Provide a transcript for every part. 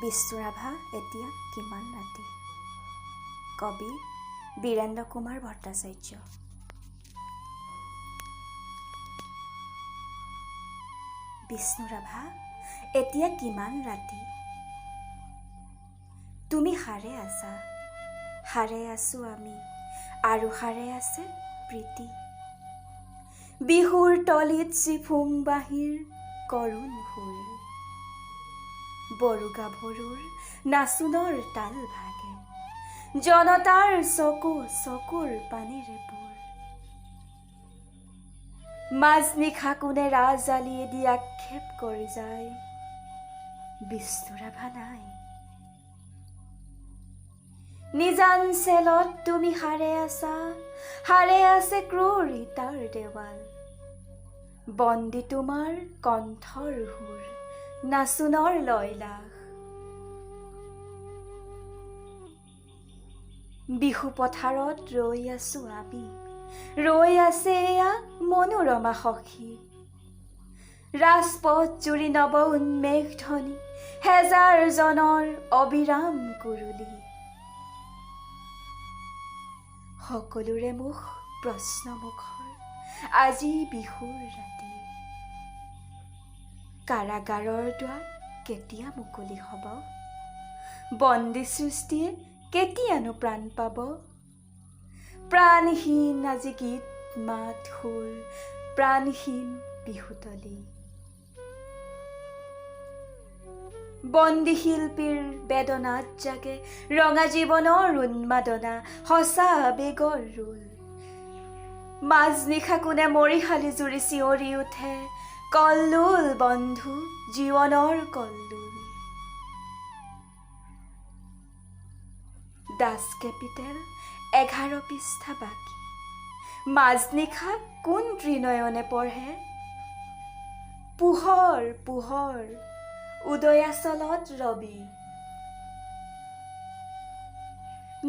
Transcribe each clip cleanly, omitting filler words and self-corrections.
বিষ্ণুৰাভা এতিয়া কিমান ৰাতি। কবি বীৰেন্দ্ৰ কুমাৰ ভট্টাচাৰ্য। বিষ্ণুৰাভা এতিয়া কিমান ৰাতি। তুমি সাৰে আছা, সাৰে আছোঁ আমি, আৰু সাৰে আছে প্ৰীতি। বিহুৰ তলিত চিফুং বাঁহীৰ কৰুণ সুৰ, বড়ো গাভৰুৰ নাচোনৰ তাল ভাগে, জনতাৰ চকু চকুৰ পানীৰে পোৰ। মাজনিশা কোনে ৰাজ আলিয়ে দি আক্ষেপ কৰি যায়, বিষ্ণুৰাভা নাই। নিজান চেলত তুমি সাৰে আছা, সাৰে আছে ক্ৰূৰ ইটাৰ দেৱাল। বন্দী তোমাৰ কণ্ঠৰ সুৰ, নাচোনৰ লয়লাস। বিহু পথাৰত ৰৈ আছো আমি, ৰৈ আছে এয়া মনোৰমা সখী। ৰাজপথ জুৰি নৱ উন্মেষ ধ্বনি, হেজাৰ জনৰ অবিৰাম কুৰুলি। সকলোৰে মুখ প্ৰশ্নমুখৰ, আজি বিহুৰ ৰাতি। কাৰাগাৰৰ দুৱাৰ কেতিয়া মুকলি হ'ব, বন্দী সৃষ্টিয়ে কেতিয়ানো প্ৰাণ পাব। প্ৰাণহীন আজি গীত মাত সুৰ, প্ৰাণহীন বিহুতলী। বন্দী শিল্পীৰ বেদনাত জাগে ৰঙা জীৱনৰ উন্মাদনা, সঁচা আবেগৰ ৰোল। মাজনিশা কোনে মৰিশালি জুৰি চিঞৰি উঠে, কল্লোল বন্ধু জীৱনৰ কল্লোল। দাস কেপিটেল 11 পৃষ্ঠা বাকী, মাজনিশা কোন ত্ৰিনয়নে পঢ়ে। পোহৰ পোহৰ উদয়াচলত ৰবি,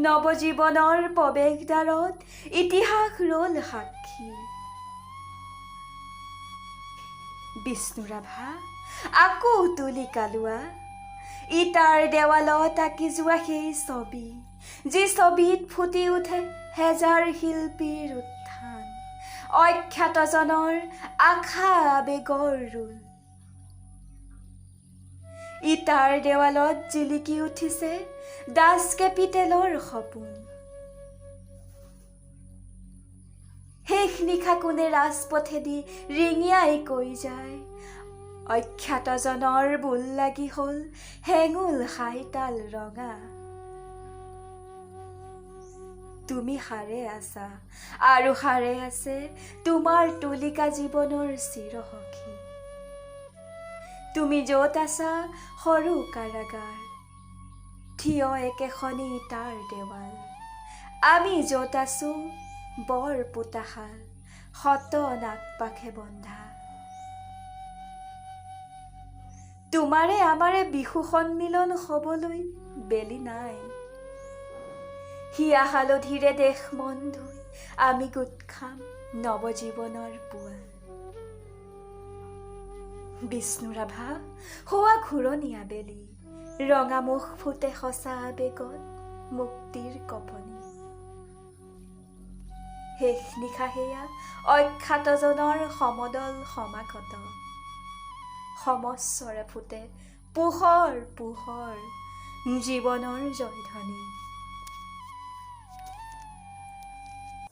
নৱজীৱনৰ প্ৰৱেশদ্বাৰত ইতিহাস ৰল সাক্ষী। বিষ্ণুৰাভা আকৌ তুলিকা লোৱা, ইটাৰ দেৱালত আঁকি যোৱা সেই ছবি, যি ছবিত ফুটি উঠে হেজাৰ শিল্পীৰ উত্থান, অখ্যাতজনৰ আশা আবেগৰ ৰোল। ইটাৰ দেৱালত জিলিকি উঠিছে দাস কেপিটেলৰ সপোন। শেষ নিশা কোনে ৰাজপথেদি ৰিঙিয়াই কৈ যায়, অখ্যাতজনৰ বোল লাগি হ'ল হেঙুল সাইতাল ৰঙা। তুমি সাৰে আছা, আৰু সাৰে আছে তোমাৰ তুলিকা জীৱনৰ চিৰসখী। তুমি য'ত আছা সৰু কাৰাগাৰ, থিয় একেখনি ইটাৰ দেৱাল। আমি য'ত আছো বৰ পোতাশাল, শত নাগপাশে বন্ধা। তোমাৰে আমাৰে বিহু সন্মিলন হ'বলৈ বেলি নাই, হিয়া হালধিৰে দেশ মন ধুই আমি গোট খাম নৱজীৱনৰ পুৱা। বিষ্ণুৰাভা হোৱা ঘূৰণীয়া বেলি, ৰঙা মুখ ফুটে সঁচা আবেগত মুক্তিৰ কপনি। শেষ নিশা সেয়া অখ্যাতজনৰ সমদল সমাগত, সমস্বৰে ফুটে পোহৰ পোহৰ জীৱনৰ জয়ধ্বনি।